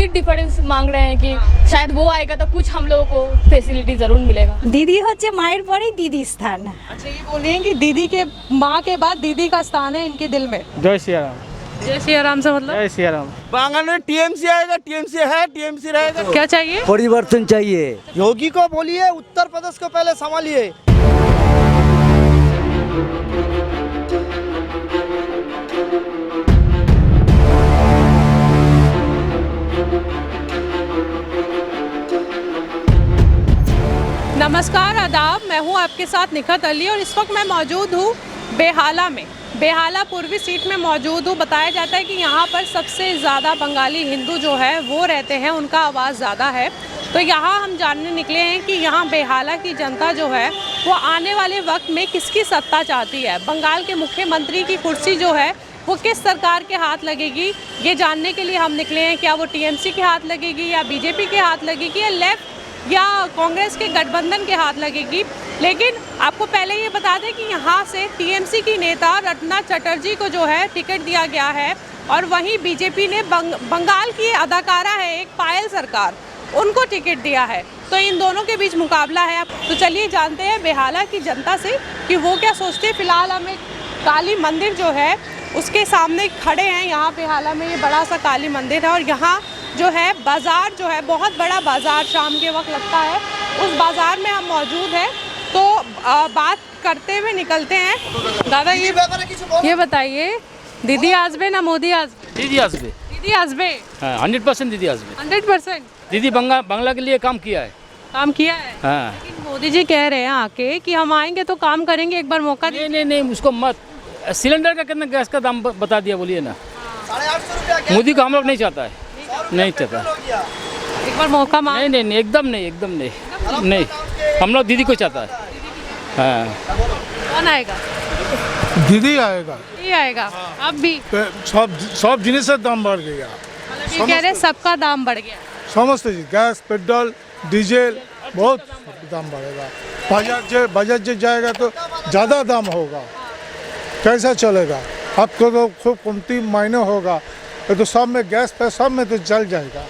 फिर डिफरेंस मांग रहे हैं कि शायद वो आएगा तो कुछ हम लोगों को फैसिलिटी जरूर मिलेगा। दीदी হচ্ছে মায়ের পরেই দিদি স্থান। अच्छा, ये बोलिए कि दीदी के माँ के बाद दीदी का स्थान है इनके दिल में। जय श्री राम। जय श्री राम से मतलब जय श्री राम। बांगल में टीएमसी आएगा, टीएमसी है, टीएमसी रहेगा। क्या चाहिए? परिवर्तन चाहिए। योगी को बोलिए उत्तर प्रदेश को पहले संभालिए। नमस्कार, आदाब। मैं हूँ आपके साथ निखत अली और इस वक्त मैं मौजूद हूँ बेहाला में। बेहाला पूर्वी सीट में मौजूद हूँ। बताया जाता है कि यहाँ पर सबसे ज़्यादा बंगाली हिंदू जो है वो रहते हैं, उनका आवाज़ ज़्यादा है। तो यहाँ हम जानने निकले हैं कि यहाँ बेहाला की जनता जो है वो आने वाले वक्त में किसकी सत्ता चाहती है। बंगाल के मुख्यमंत्री की कुर्सी जो है वो किस सरकार के हाथ लगेगी, ये जानने के लिए हम निकले हैं। क्या वो टीएमसी के हाथ लगेगी या बीजेपी के हाथ लगेगी या लेफ्ट या कांग्रेस के गठबंधन के हाथ लगेगी। लेकिन आपको पहले ये बता दें कि यहाँ से टीएमसी की नेता रत्ना चटर्जी को जो है टिकट दिया गया है और वहीं बीजेपी ने बंगाल की अदाकारा है एक पायल सरकार, उनको टिकट दिया है। तो इन दोनों के बीच मुकाबला है। तो चलिए जानते हैं बेहाला की जनता से कि वो क्या सोचते हैं। फिलहाल हमें काली मंदिर जो है उसके सामने खड़े हैं। यहाँ बेहाला में ये बड़ा सा काली मंदिर है और यहाँ जो है बाज़ार जो है बहुत बड़ा बाज़ार शाम के वक्त लगता है, उस बाज़ार में हम मौजूद हैं। तो बात करते हुए निकलते हैं। दादा ये बताइए, दीदी आजबे ना मोदी आजबे? दीदी आजबे। दीदी आजबे 100% दीदी आजबे। 100% दीदी बांग्ला के लिए काम किया है। काम किया है। हाँ। लेकिन मोदी जी कह रहे हैं आके कि हम आएंगे तो काम करेंगे, एक बार मौका नहीं नहीं नहीं, उसको मत। सिलेंडर का कितना गैस का दाम बता दिया, बोलिए ना। 850 मोदी को हम लोग नहीं चाहता है, नहीं चाहता। एक बार मौका मांग। नहीं नहीं नहीं, एकदम नहीं, एकदम नहीं नहीं, हम लोग दीदी को चाहता है। हाँ। कौन आएगा? दीदी आएगा। ये आएगा। अब भी सब जिनिसের दाम बढ़ गया। ये कह रहे हैं सबका दाम बढ़ गया। समस्त चीज, गैस, पेट्रोल, डीजल, बहुत दाम बढ़ेगा। बजट जे जाएगा तो ज़्यादा दाम होगा, कैसा चलेगा? आपको तो खूब कमती मायने होगा, तो सब में गैस पे सब में तो चल जाएगा।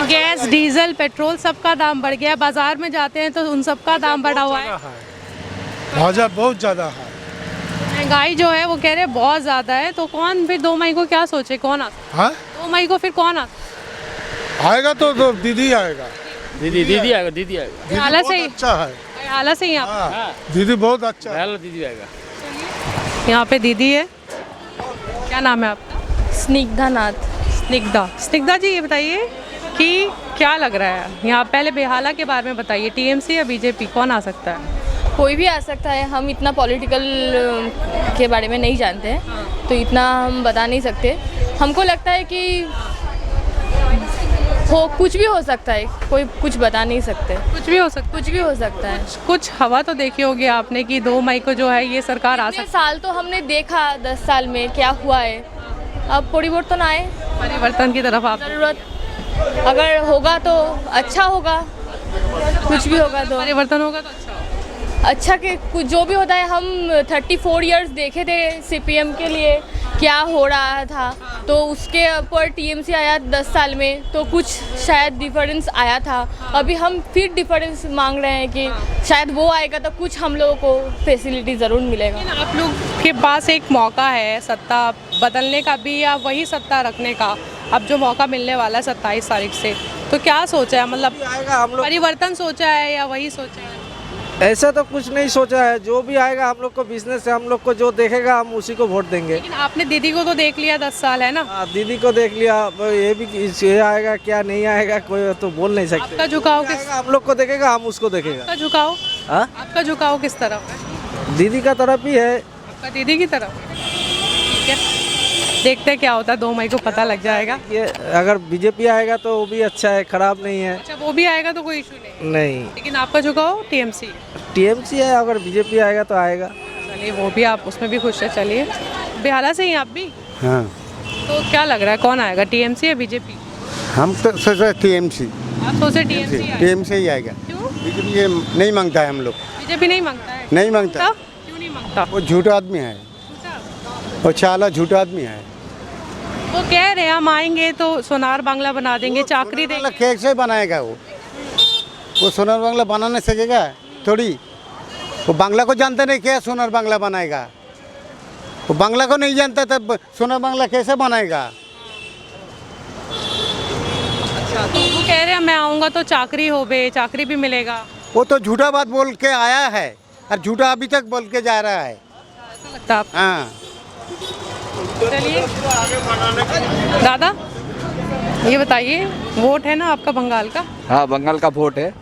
गैस, डीजल, पेट्रोल सबका दाम बढ़ गया। बाजार में जाते हैं तो उन सबका दाम बढ़ा हुआ है। बाजार बहुत ज़्यादा है। महंगाई जो है वो कह रहे हैं बहुत ज़्यादा है। तो कौन फिर 2 मई को क्या सोचे, कौन आता? हाँ, 2 मई को फिर कौन आता? आएगा तो दीदी आएगा। दीदी आएगा, दीदी आएगा। बेहाला बहुत से ही, अच्छा है। बेहाला से ही आप। हाँ, दीदी बहुत अच्छा है। बेहाला दीदी आएगा। यहाँ पे दीदी है। क्या नाम है आपका? स्निग्धा नाथ। स्निग्धा जी, ये बताइए कि क्या लग रहा है यहाँ, पहले बेहाला के बारे में बताइए। टीएमसी या बीजेपी, कौन आ सकता है? कोई भी आ सकता है। हम इतना पॉलिटिकल के बारे में नहीं जानते हैं तो इतना हम बता नहीं सकते। हमको लगता है कि कुछ भी हो सकता है, कोई कुछ बता नहीं सकते। कुछ भी हो सकता कुछ भी हो सकता है। कुछ हवा तो देखी होगी आपने कि 2 मई को जो है ये सरकार आ इतने सकती साल तो हमने देखा, 10 साल में क्या हुआ है। अब परिवर्तन आए, है। परिवर्तन की तरफ आप ज़रूरत अगर होगा तो अच्छा होगा, कुछ भी होगा तो परिवर्तन होगा तो अच्छा होगा। अच्छा। कि कुछ जो भी होता है, हम 34 इयर्स देखे थे सीपीएम के लिए क्या हो रहा था, तो उसके ऊपर टीएमसी आया 10 साल में तो कुछ शायद डिफरेंस आया था। अभी हम फिर डिफरेंस मांग रहे हैं कि शायद वो आएगा तो कुछ हम लोगों को फैसिलिटी ज़रूर मिलेगा। लेकिन आप लोग के पास एक मौका है सत्ता बदलने का भी या वही सत्ता रखने का। अब जो मौका मिलने वाला है 27 तारीख से, तो क्या सोचा है? मतलब आएगा हम लोग, परिवर्तन सोचा है या वही सोचा है? ऐसा तो कुछ नहीं सोचा है। जो भी आएगा हम लोग को बिजनेस है, हम लोग को जो देखेगा हम उसी को वोट देंगे। लेकिन आपने दीदी को तो देख लिया 10 साल, है ना? हाँ, दीदी को देख लिया। अब ये भी ये आएगा क्या नहीं आएगा कोई तो बोल नहीं सकते। आपका झुकाव किस आएगा, हम लोग को देखेगा, हम उसको देखेगा। आपका झुकाव हाँ, आपका झुकाव किस तरफ है? दीदी का तरफ ही है। आपका दीदी की तरफ। ठीक है, देखते हैं क्या होता है। 2 मई को पता लग जाएगा। ये अगर बीजेपी आएगा तो वो भी अच्छा है, खराब नहीं है। अच्छा, वो भी आएगा तो कोई इशू नहीं। नहीं, लेकिन आपका झुकाव टीएमसी। टीएमसी है, अगर बीजेपी आएगा तो आएगा। चलिए, वो भी आप उसमें भी खुश है। चलिए, बेहाला से ही आप भी। हाँ, तो क्या लग रहा है कौन आएगा, टीएमसी या बीजेपी? हम तो सोचे टीएमसी। आप सोचे टीएमसी आएगा? टीएमसी ही आएगा। क्यों? बीजेपी ये नहीं मांगता है हम लोग। बीजेपी नहीं मांगता है? नहीं मांगता। क्यों नहीं मांगता? वो झूठा आदमी है, वो चाला झूठा आदमी है। वो कह रहे हैं हम आएंगे तो सोनार बांग्ला बना देंगे, चाकरी देंगे। मतलब कैसे बनाएगा वो सोनार बांग्ला बना नहीं सकेगा थोड़ी। वो बांग्ला को जानते नहीं, क्या सोनार बांग्ला बनाएगा? वो बांग्ला को नहीं जानता तब सोनार बांग्ला कैसे बनाएगा? तो वो कह रहे हैं मैं आऊँगा तो चाकरी हो बे, चाकरी भी मिलेगा। वो तो झूठा बात बोल के आया है और झूठा अभी तक बोल के जा रहा है। ऐसा लगता है आपको? हाँ, चलिए दादा ये बताइए, वोट है ना आपका बंगाल का? हाँ, बंगाल का वोट है।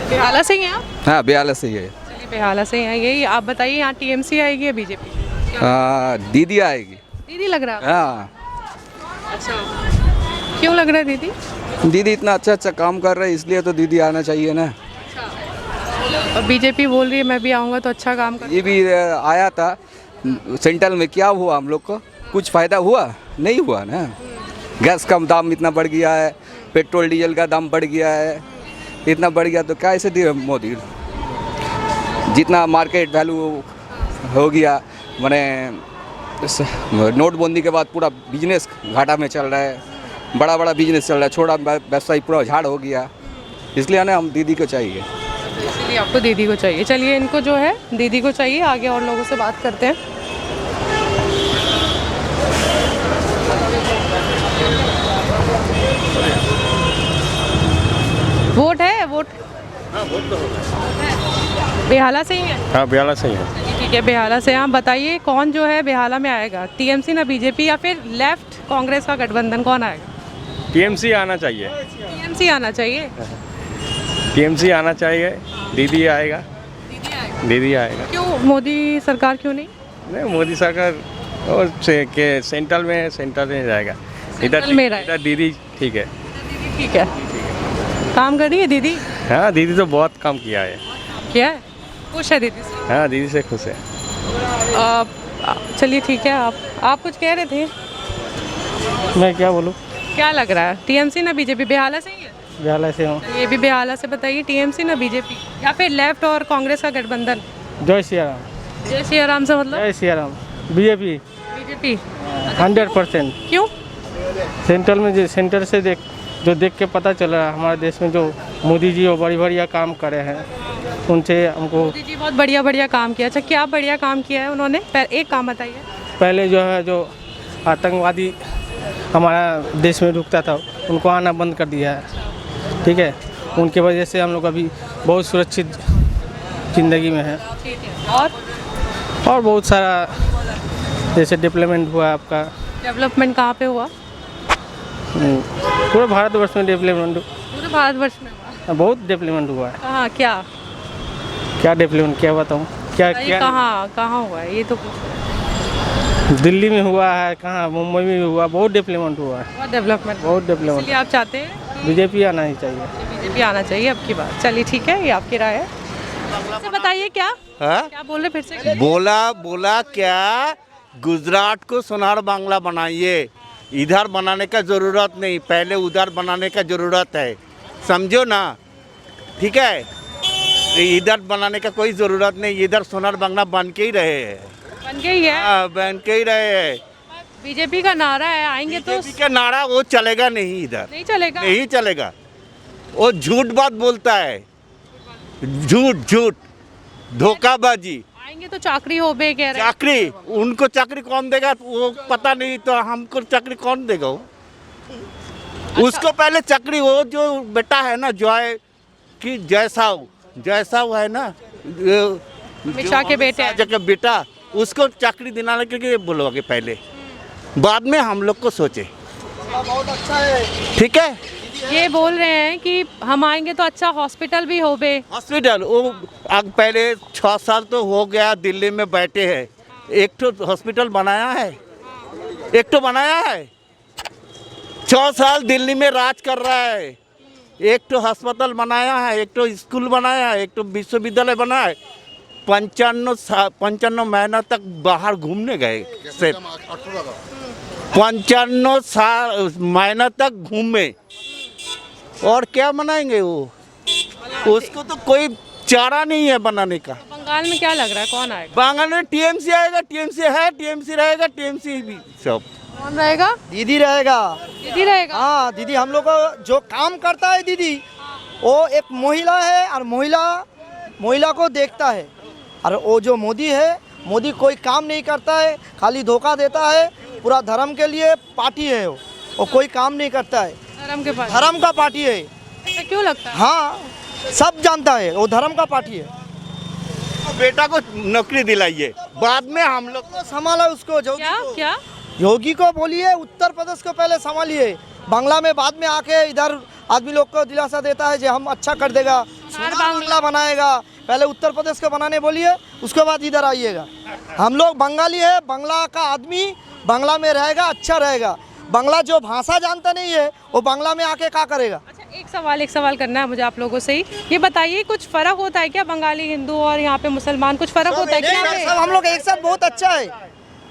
बेहाला से ही हैं आप? हाँ, बेहाला से ही है। चलिए बेहाला से ही हैं। यही आप बताइए, यहाँ टीएमसी आएगी या बीजेपी? दीदी आएगी। दीदी लग रहा है? हाँ, अच्छा, क्यों लग रहा है दीदी? दीदी इतना अच्छा अच्छा काम कर रहे हैं, इसलिए तो दीदी आना चाहिए ना। और बीजेपी बोल रही है मैं भी आऊँगा तो अच्छा काम कर। ये भी आया था सेंट्रल में, क्या हुआ हम लोग को? कुछ फ़ायदा हुआ? नहीं हुआ ना। गैस का दाम इतना बढ़ गया है, पेट्रोल डीजल का दाम बढ़ गया है, इतना बढ़ गया तो क्या ऐसे दिए मोदी? जितना मार्केट वैल्यू हो गया, मैंने नोटबंदी के बाद पूरा बिजनेस घाटा में चल रहा है, बड़ा बड़ा बिजनेस चल रहा है, छोटा व्यवसायी पूरा झाड़ हो गया। इसलिए ना हम दीदी को चाहिए। इसलिए आपको दीदी को चाहिए। चलिए इनको जो है दीदी को चाहिए, आगे और लोगों से बात करते हैं। वोट है? वोट बेहाला से ही है? हाँ, बेहाला से ही है। ठीक है, बेहाला से। आप बताइए कौन जो है बेहाला में आएगा, टीएमसी ना बीजेपी, या फिर लेफ्ट कांग्रेस का गठबंधन, कौन आएगा? टीएमसी आना चाहिए। टीएमसी आना चाहिए। टीएमसी आना चाहिए। दीदी आएगा। दीदी आएगा। क्यों मोदी सरकार क्यों नहीं? नहीं, मोदी सरकार और सेंट्रल में जाएगा। सेंट्रल में रहेगा। इधर दीदी ठीक है। ठीक है, काम कर रही है दीदी? हाँ, दीदी तो बहुत काम किया है। क्या है? खुश है दीदी से? हाँ, दीदी से खुश है। चलिए ठीक है, आप कुछ कह रहे थे? मैं क्या बोलूँ? क्या लग रहा है, टीएमसी ना बीजेपी? बेहाला से ही है? बेहाला से हूँ। ये भी बेहाला से। बताइए टीएमसी ना बीजेपी, या फिर लेफ्ट और कांग्रेस का गठबंधन? जय सिया राम। जय श्री राम से मतलब? जय सिया राम। BJP BJP 100%। क्यों? सेंट्रल में सेंटर से देख के पता चल रहा है हमारे देश में जो मोदी जी वो बढ़िया काम करे हैं, उनसे हमको। मोदी जी बहुत बढ़िया काम किया। अच्छा, क्या बढ़िया काम किया है उन्होंने? एक काम बताइए। पहले जो है जो आतंकवादी हमारा देश में रुकता था, उनको आना बंद कर दिया है। ठीक है, उनके वजह से हम लोग अभी बहुत सुरक्षित ज़िंदगी में हैं। और बहुत सारा जैसे डेवलपमेंट हुआ आपका। डेवलपमेंट कहाँ पे हुआ? पूरे भारतवर्ष में डेवलपमेंट। पूरे भारतवर्ष में हुआ? बहुत डेवलपमेंट हुआ है। कहाँ? क्या डेवलपमेंट क्या बताऊँ? क्या कहाँ हुआ है ये तो? दिल्ली में हुआ है, कहाँ मुंबई में हुआ, बहुत डेवलपमेंट हुआ है। बहुत डेवलपमेंट। इसलिए आप चाहते हैं बीजेपी आना ही चाहिए? बीजेपी आना चाहिए अब की बात। चलिए ठीक है, ये आपकी राय है। तो बताइए क्या क्या बोल रहे फिर से? बोला क्या, गुजरात को सोनार बांग्ला बनाइए, इधर बनाने का ज़रूरत नहीं, पहले उधर बनाने का ज़रूरत है, समझो ना। ठीक है, इधर बनाने का कोई ज़रूरत नहीं, इधर सोनार बांग्ला बन के ही रहे हैं। बन के ही है? हाँ, बन के ही रहे हैं। बीजेपी का नारा है आएंगे तो। बीजेपी का नारा वो चलेगा नहीं, इधर नहीं चलेगा। नहीं चलेगा। वो झूठ बात बोलता है, झूठ धोखाबाजी। आएंगे तो चाकरी हो बे कह रहे हैं। चाकरी उनको चाकरी कौन देगा वो पता नहीं, तो हमको चाकरी कौन देगा वो? उसको पहले चाकरी, वो जो बेटा है ना जॉय की जयसाव है ना, मिशा के बेटा, उसको चाकरी दिलाने के लिए बोलोगे पहले, बाद में हम लोग को सोचे। बहुत अच्छा है। ठीक है, ये बोल रहे हैं कि हम आएंगे तो अच्छा हॉस्पिटल भी हो बे। हॉस्पिटल वो पहले 6 साल तो हो गया दिल्ली में बैठे हैं, एक तो हॉस्पिटल बनाया है? 6 साल दिल्ली में राज कर रहा है, एक तो अस्पताल बनाया है, एक तो स्कूल बनाया है, एक तो विश्वविद्यालय बनाया है। 55 महीना तक बाहर घूमने गए, सिर्फ 55 महीना तक घूमे, और क्या बनाएंगे वो? उसको तो कोई चारा नहीं है बनाने का। बंगाल में क्या लग रहा है कौन आएगा? बंगाल में टीएमसी आएगा, टीएमसी है, टीएमसी रहेगा, टीएमसी भी सब। कौन रहेगा? दीदी रहेगा। दीदी रहेगा। हाँ दीदी, हम लोग को जो काम करता है दीदी, वो एक महिला है और महिला को देखता है। और वो जो मोदी है, मोदी कोई काम नहीं करता है, खाली धोखा देता है। पूरा धर्म के लिए पार्टी है वो कोई काम नहीं करता है। धर्म का पार्टी है। ऐसा क्यों लगता है? हाँ सब जानता है, वो धर्म का पार्टी है। बेटा को नौकरी दिलाइए, बाद में हम लोग को संभाला उसको। क्या योगी को बोलिए उत्तर प्रदेश को पहले संभालिए, बांग्ला में बाद में आके इधर आदमी लोग को दिलासा देता है जो हम अच्छा कर देगा, बांग्ला बनाएगा। पहले उत्तर प्रदेश को बनाने बोलिए, उसके बाद इधर आइएगा। हम लोग बंगाली है, बांग्ला का आदमी बांग्ला में रहेगा, अच्छा रहेगा। बांग्ला जो भाषा जानता नहीं है वो बांग्ला में आके क्या करेगा? अच्छा, एक सवाल करना है मुझे आप लोगों से ही। ये बताइए कुछ फर्क होता है क्या बंगाली हिंदू और यहाँ पे मुसलमान, कुछ फर्क होता है क्या? सब हम लोग एक साथ बहुत अच्छा है,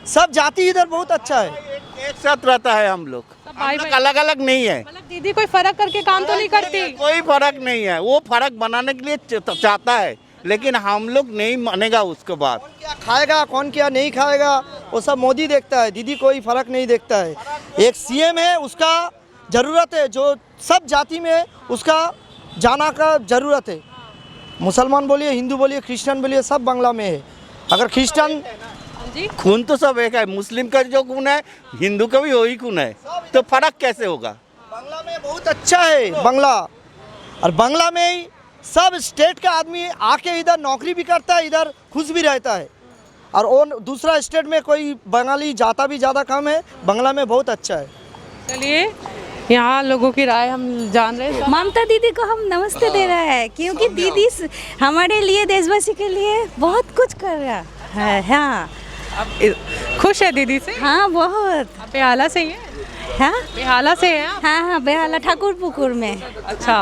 सब जाति इधर बहुत अच्छा है, एक साथ रहता है। हम लोग अलग अलग नहीं है। मतलब दीदी कोई फर्क करके काम तो नहीं करती? कोई फर्क नहीं है, वो फर्क बनाने के लिए चाहता है, लेकिन हम लोग नहीं मानेगा। उसके बाद क्या खाएगा कौन क्या नहीं खाएगा वो सब मोदी देखता है, दीदी कोई फर्क नहीं देखता है। एक सीएम है, उसका ज़रूरत है, जो सब जाति में उसका जाना का ज़रूरत है। मुसलमान बोलिए, हिंदू बोलिए, क्रिश्चियन बोलिए, सब बांग्ला में है। अगर क्रिश्चियन खून तो सब एक है, मुस्लिम का जो खून है हिंदू का भी वही खून है, तो फर्क कैसे होगा? बांग्ला में बहुत अच्छा है बांग्ला, और बांग्ला में ही सब स्टेट का आदमी आके इधर नौकरी भी करता है, इधर खुश भी रहता है। और वो दूसरा स्टेट में कोई बंगाली जाता भी ज़्यादा कम है, बांग्ला में बहुत अच्छा है। चलिए यहाँ लोगों की राय हम जान रहे हैं। ममता दीदी को हम नमस्ते दे रहा है, क्योंकि दीदी हमारे लिए, देशवासी के लिए बहुत कुछ कर रहा है। हाँ, खुश है दीदी से? हाँ बहुत। बेहाला से ही है? हाँ बेहाला से है? हाँ हाँ, बेहाला ठाकुर पुकुर में। अच्छा,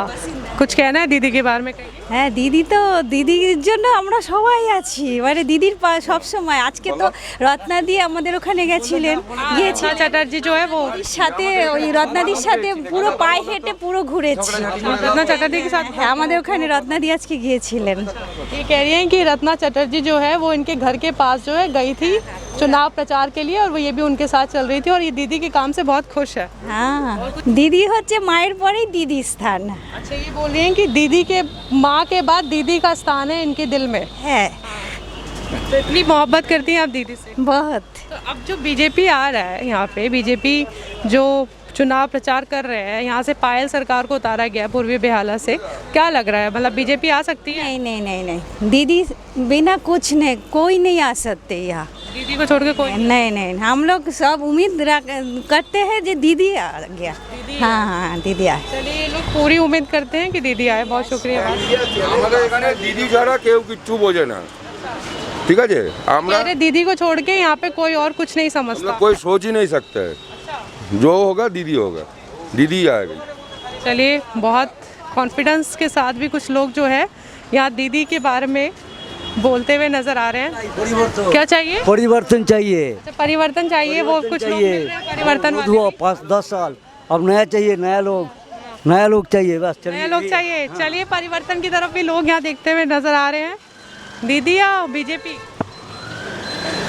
कुछ कहना है दीदी के बारे में? হ্যাঁ দিদি তো দিদির জন্য আমরা সবাই আছি, মানে দিদির সব সময়। আজকে তো রত্নাদি আমাদের ওখানে গেছিলেন, रत्ना चटर्जी जो है वो সাথে ওই রত্নাদির সাথে পুরো পায়ে হেঁটে পুরো ঘুরেছি। रत्ना चटर्जी के साथ? হ্যাঁ আমাদের ওখানে রত্নাদি আজকে গিয়েছিলেন। ये कह रही हैं कि रत्ना चटर्जी जो है वो इनके घर के पास जो है गई थी चुनाव प्रचार के लिए, और वो ये भी उनके साथ चल रही थी, और ये दीदी के काम से बहुत खुश है। हाँ, দিদি হচ্ছে মায়ের পরেই দিদি স্থান। अच्छा, ये बोल रही हैं कि दीदी के माँ के बाद दीदी का स्थान है इनके दिल में। है, तो इतनी मोहब्बत करती हैं आप दीदी से? बहुत। तो अब जो बीजेपी आ रहा है यहाँ पे, बीजेपी जो चुनाव प्रचार कर रहे हैं, यहाँ से पायल सरकार को उतारा गया पूर्वी बेहाला से, क्या लग रहा है? मतलब बीजेपी आ सकती है? नहीं नहीं नहीं नहीं, दीदी बिना कुछ नहीं, कोई नहीं आ सकते यहाँ। दीदी को छोड़ के कोई? नहीं नहीं, हम लोग सब उम्मीद करते हैं कि दीदी आ गया। हाँ हाँ दीदी आए। चलिए, लोग पूरी उम्मीद करते हैं कि दीदी आए। बहुत शुक्रिया। আমাদের এখানে দিদি ছাড়া কেউ কিচ্ছু বোঝে না, ঠিক আছে? আমরা अरे दीदी को छोड़ के यहाँ पे कोई और कुछ नहीं समझता। कोई सोच ही नहीं सकता है, जो होगा दीदी होगा, दीदी आएगी। चलिए, बहुत कॉन्फिडेंस के साथ भी कुछ लोग जो है यहाँ दीदी के बारे में बोलते हुए नजर आ रहे हैं। क्या चाहिए? परिवर्तन चाहिए। अच्छा, परिवर्तन चाहिए। वो कुछ लोग मिल रहे हैं परिवर्तन वाले। हुआ 5-10 साल, अब नया चाहिए, नया लोग चाहिए, बस नए लोग चाहिए। चलिए, परिवर्तन की तरफ भी लोग यहाँ देखते हुए नजर आ रहे हैं। दीदी या बीजेपी?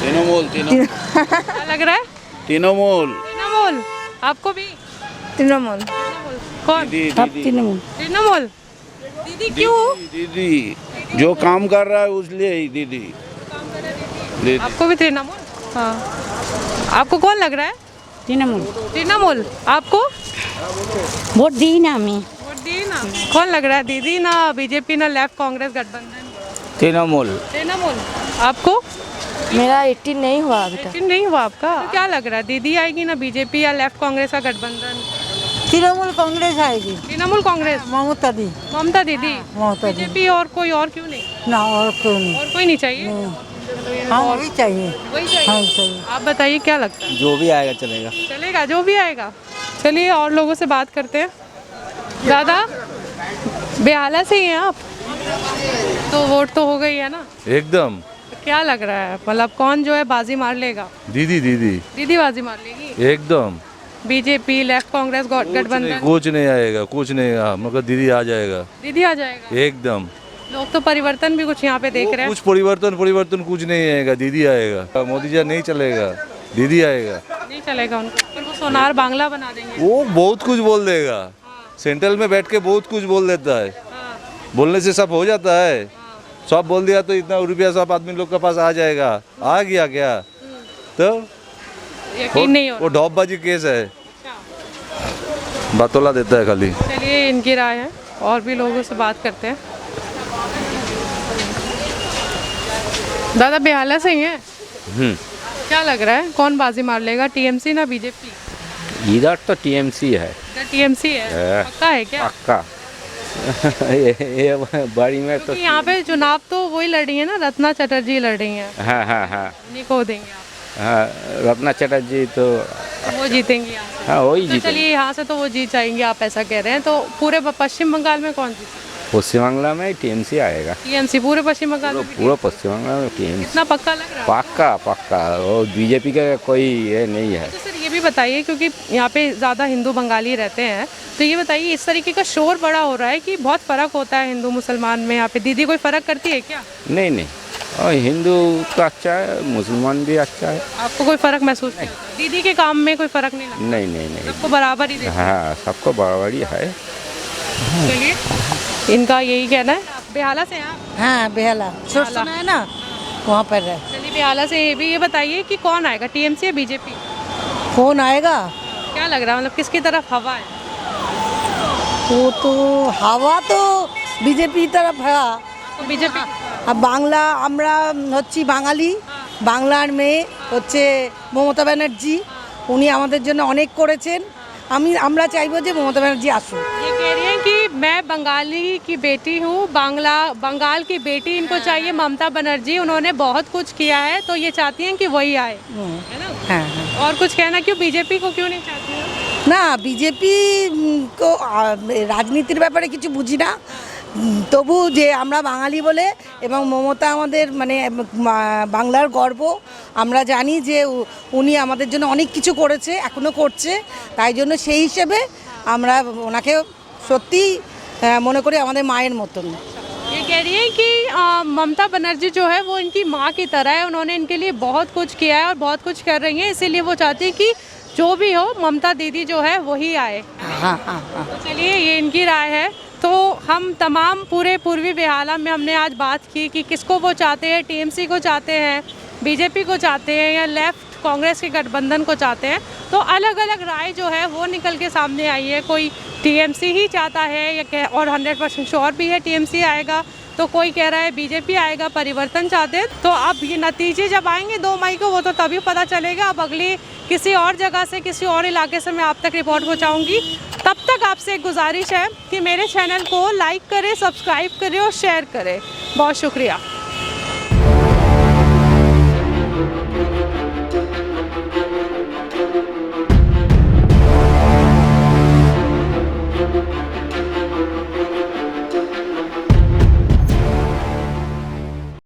तृणमूल। क्या लग रहा है? तृणमूल। तृणमूल। आपको भी? तृणमूल। कौन? तृणमूल। तृणमूल। दीदी क्यों? दीदी जो काम कर रहा है उसलिए ही दीदी। आपको भी तृणमूल? हाँ। आपको कौन लग रहा है? तृणमूल। तृणमूल। आपको? वोट दी ना हमें। वोट दी ना। कौन लग रहा है? दीदी ना बीजेपी ना लेफ्ट कांग्रेस गठबंधन? तृणमूल। तृणमूल। आपको? मेरा 18 नहीं हुआ अभी तक। 18 नहीं हुआ आपका? तो क्या लग रहा है, दीदी आएगी ना बीजेपी या लेफ्ट कांग्रेस का गठबंधन? तृणमूल कांग्रेस आएगी। तृणमूल कांग्रेस? ममता दी। ममता दीदी? ममता दी। बीजेपी और कोई और क्यों नहीं? ना और क्यों नहीं? और कोई नहीं चाहिए? हाँ वही चाहिए। वही चाहिए। आप बताइए क्या लगता है? जो भी आएगा चलेगा। चलेगा, जो भी आएगा। चलिए, और लोगों से बात करते हैं। दादा, बेहाला से ही हैं आप? तो वोट तो हो गई है ना? एकदम। तो क्या लग रहा है, मतलब कौन जो है बाजी मार लेगा? दीदी दीदी दीदी बाजी मार लेगी? एकदम। बीजेपी लेफ्ट कांग्रेस गठबंधन? कुछ नहीं आएगा, कुछ नहीं, मगर दीदी आ जाएगा। दीदी आ जाएगा? एकदम। लोग तो परिवर्तन भी कुछ यहाँ पे देख रहे हैं। कुछ परिवर्तन कुछ नहीं आएगा, दीदी आएगा। मोदी जी नहीं चलेगा, दीदी आएगा। नहीं चलेगा उनको, फिर वो सोनार बांग्ला बना देंगे। वो बहुत कुछ बोल देगा, सेंट्रल में बैठ के बहुत कुछ बोल देता है। बोलने से सब हो जाता है, सब बोल दिया तो इतना रुपया सब आदमी लोग के पास आ जाएगा। आ गया क्या? तो यकीन नहीं हो वो ढोपबाजी केस है, बतौला देता है खाली। चलिए इनकी राय है, और भी लोगों से बात करते हैं। दादा बेहाला से ही है, क्या लग रहा है कौन बाजी मार लेगा, टीएमसी ना बीजेपी? इधर तो टीएमसी है। टीएमसी है, पक्का है क्या? पक्का। ये बड़ी में तो यहाँ पे चुनाव तो वही लड़ रही है ना, रत्ना चटर्जी लड़ रही है। हाँ, उन्हीं को देंगे आप? हाँ, रत्ना चटर्जी तो वो जीतेंगी यहाँ से? हाँ, वही तो जीतेंगे। चलिए यहाँ से तो वो जीत जाएंगे, आप ऐसा कह रहे हैं। तो पूरे पश्चिम बंगाल में कौन जीते? पश्चिम बंगाल में टीएमसी आएगा। टीएमसी पूरे पश्चिम बंगाल में? पूरा पश्चिम बंगाल में टीएमसी। इतना पक्का लग रहा है? पक्का। और बीजेपी का कोई ये नहीं है। तो सर ये भी बताइए, क्योंकि यहाँ पे ज़्यादा हिंदू बंगाली रहते हैं, तो ये बताइए इस तरीके का शोर बड़ा हो रहा है कि बहुत फ़र्क होता है हिंदू मुसलमान में, यहाँ पे दीदी कोई फ़र्क करती है क्या? नहीं, और हिंदू तो अच्छा है, मुसलमान भी अच्छा है। आपको कोई फ़र्क महसूस नहीं होता? दीदी के काम में कोई फ़र्क नहीं लगता? नहीं। सबको बराबर ही देखते हैं? हाँ, सबको बराबरी है। चलिए इनका यही कहना है। बेहाला से हैं आप? हाँ बेहाला, छोट सुना है ना, वहाँ पर है। चलिए बेहाला से ये बताइए कि कौन आएगा, टीएमसी या बीजेपी? कौन आएगा? क्या लग रहा है, मतलब किसकी तरफ हवा है? वो तो हवा तो बीजेपी तरफ है। तो बीजेपी। আর বাংলা আমরা হচ্ছি বাঙালি, বাংলার মেয়ে হচ্ছে মমতা ব্যানার্জি, উনি আমাদের জন্য অনেক করেছেন। আমরা চাইবো যে মমতা ব্যানার্জি আসুক। ये कह रही हैं कि मैं बंगाली की बेटी हूँ, बंगाल की बेटी, इनको चाहिए ममता बनर्जी, उन्होंने बहुत कुछ किया है, तो ये चाहती हैं कि वही आए, है ना? हाँ। और कुछ कहना, क्यों बीजेपी को क्यों नहीं चाहती हैं? না বিজেপি को রাজনীতির ব্যাপারে কিছু বুঝি না, তবু যে আমরা বাঙালি বলে এবং মমতা আমাদের মানে বাংলার গর্ব, আমরা জানি যে উনি আমাদের জন্য অনেক কিছু করেছে, এখনও করছে, তাই জন্য সেই হিসেবে আমরা ওনাকে সত্যি মনে করি আমাদের মায়ের মতন। ये कह रही है कि ममता बनर्जी जो है वो इनकी माँ की तरह है, उन्होंने इनके लिए बहुत कुछ किया है और बहुत कुछ कर रही हैं, इसीलिए वो चाहती है कि जो भी हो ममता दीदी जो है वही आए। हाँ। तो चलिए ये इनकी राय है। तो हम तमाम पूरे पूर्वी बेहाला में हमने आज बात की कि किसको वो चाहते हैं, टीएमसी को चाहते हैं, बीजेपी को चाहते हैं, या लेफ्ट कांग्रेस के गठबंधन को चाहते हैं। तो अलग अलग राय जो है वो निकल के सामने आई है। कोई टीएमसी ही चाहता है या और 100% श्योर भी है टीएमसी आएगा, तो कोई कह रहा है बीजेपी आएगा, परिवर्तन चाहते हैं। तो अब ये नतीजे जब आएंगे 2 मई को, वो तो तभी पता चलेगा। अब अगली किसी और जगह से, किसी और इलाके से मैं आप तक रिपोर्ट पहुंचाऊंगी। तब तक आपसे एक गुजारिश है कि मेरे चैनल को लाइक करें, सब्सक्राइब करें और शेयर करें। बहुत शुक्रिया।